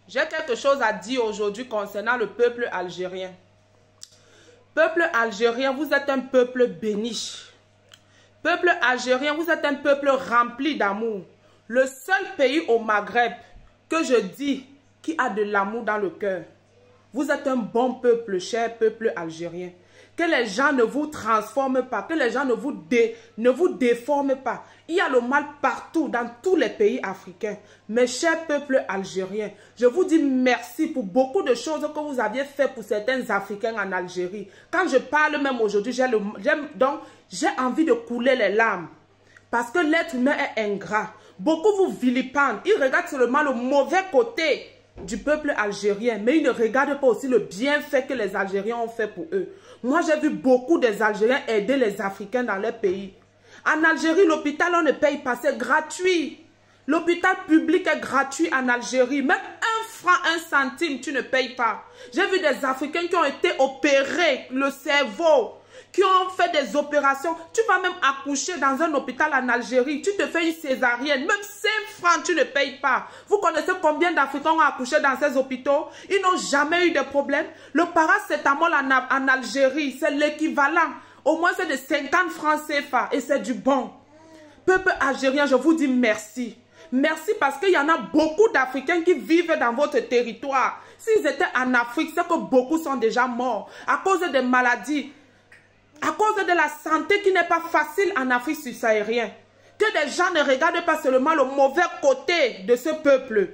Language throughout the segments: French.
J'ai quelque chose à dire aujourd'hui concernant le peuple algérien. Peuple algérien, vous êtes un peuple béni. Peuple algérien, vous êtes un peuple rempli d'amour. Le seul pays au Maghreb que je dis qui a de l'amour dans le cœur. Vous êtes un bon peuple, cher peuple algérien. Que les gens ne vous transforment pas, que les gens ne vous déforment pas. Il y a le mal partout, dans tous les pays africains. Mes chers peuples algériens, je vous dis merci pour beaucoup de choses que vous aviez fait pour certains Africains en Algérie. Quand je parle même aujourd'hui, j'ai envie de couler les larmes. Parce que l'être humain est ingrat. Beaucoup vous vilipendent. Ils regardent seulement le mauvais côté du peuple algérien, mais ils ne regardent pas aussi le bienfait que les Algériens ont fait pour eux. Moi, j'ai vu beaucoup des Algériens aider les Africains dans leur pays. En Algérie, l'hôpital, on ne paye pas, c'est gratuit. L'hôpital public est gratuit en Algérie. Même 1 franc, 1 centime, tu ne payes pas. J'ai vu des Africains qui ont été opérés, le cerveau, qui ont fait des opérations. Tu vas même accoucher dans un hôpital en Algérie. Tu te fais une césarienne. Même 5 francs, tu ne payes pas. Vous connaissez combien d'Africains ont accouché dans ces hôpitaux? Ils n'ont jamais eu de problème. Le paracétamol en Algérie, c'est l'équivalent. Au moins, c'est de 50 francs CFA. Et c'est du bon. Peuple algérien, je vous dis merci. Merci parce qu'il y en a beaucoup d'Africains qui vivent dans votre territoire. S'ils étaient en Afrique, c'est que beaucoup sont déjà morts à cause des maladies. À cause de la santé qui n'est pas facile en Afrique subsaharienne. Que des gens ne regardent pas seulement le mauvais côté de ce peuple,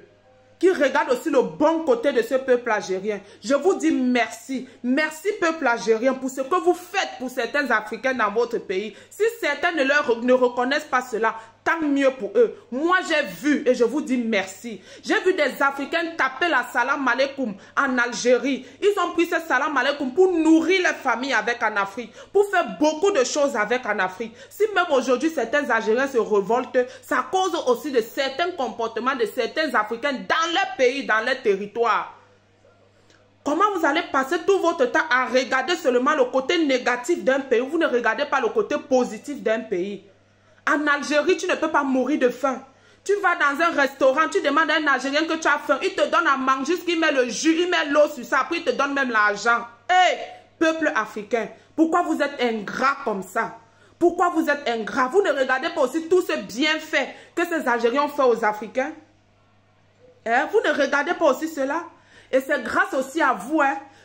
qui regardent aussi le bon côté de ce peuple algérien. Je vous dis merci. Merci peuple algérien pour ce que vous faites pour certains Africains dans votre pays. Si certains ne reconnaissent pas cela, tant mieux pour eux. Moi, j'ai vu et je vous dis merci. J'ai vu des Africains taper la salam alaikum en Algérie. Ils ont pris ce salam alaikum pour nourrir les familles avec en Afrique, pour faire beaucoup de choses avec en Afrique. Si même aujourd'hui certains Algériens se révoltent, ça cause aussi de certains comportements de certains Africains dans leur pays, dans leur territoire. Comment vous allez passer tout votre temps à regarder seulement le côté négatif d'un pays? Vous ne regardez pas le côté positif d'un pays. En Algérie, tu ne peux pas mourir de faim. Tu vas dans un restaurant, tu demandes à un Algérien que tu as faim. Il te donne à manger jusqu'il met le jus, il met l'eau sur ça, après il te donne même l'argent. Hé, peuple africain, pourquoi vous êtes ingrat comme ça? Pourquoi vous êtes ingrat? Vous ne regardez pas aussi tout ce bienfait que ces Algériens ont fait aux Africains? Vous ne regardez pas aussi cela? Et c'est grâce aussi à vous,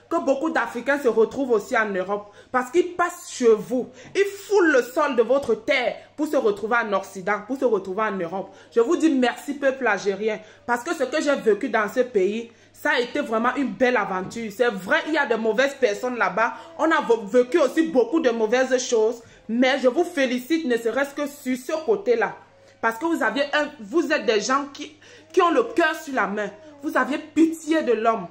que beaucoup d'Africains se retrouvent aussi en Europe. Parce qu'ils passent chez vous. Ils foulent le sol de votre terre pour se retrouver en Occident, pour se retrouver en Europe. Je vous dis merci, peuple algérien. Parce que ce que j'ai vécu dans ce pays, ça a été vraiment une belle aventure. C'est vrai, il y a de mauvaises personnes là-bas. On a vécu aussi beaucoup de mauvaises choses. Mais je vous félicite, ne serait-ce que sur ce côté-là. Parce que vous êtes des gens qui ont le cœur sur la main. Vous aviez pitié de l'homme.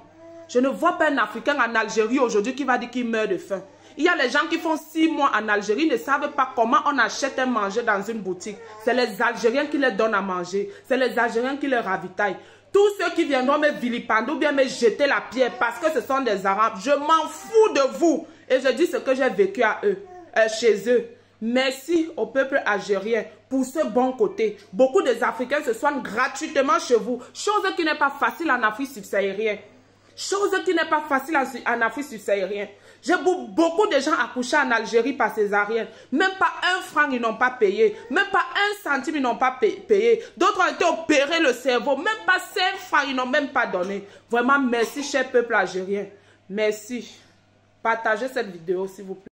Je ne vois pas un Africain en Algérie aujourd'hui qui va dire qu'il meurt de faim. Il y a les gens qui font 6 mois en Algérie, ne savent pas comment on achète un manger dans une boutique. C'est les Algériens qui leur donnent à manger. C'est les Algériens qui leur ravitaillent. Tous ceux qui viendront me vilipender ou bien me jeter la pierre parce que ce sont des Arabes, je m'en fous de vous. Et je dis ce que j'ai vécu chez eux. Merci au peuple algérien pour ce bon côté. Beaucoup des Africains se soignent gratuitement chez vous. Chose qui n'est pas facile en Afrique subsaharienne. Chose qui n'est pas facile en Afrique subsaharienne. J'ai beaucoup de gens accouchés en Algérie par césarienne. Même pas 1 franc ils n'ont pas payé. Même pas 1 centime ils n'ont pas payé. D'autres ont été opérés le cerveau. Même pas 5 francs ils n'ont même pas donné. Vraiment merci cher peuple algérien. Merci. Partagez cette vidéo s'il vous plaît.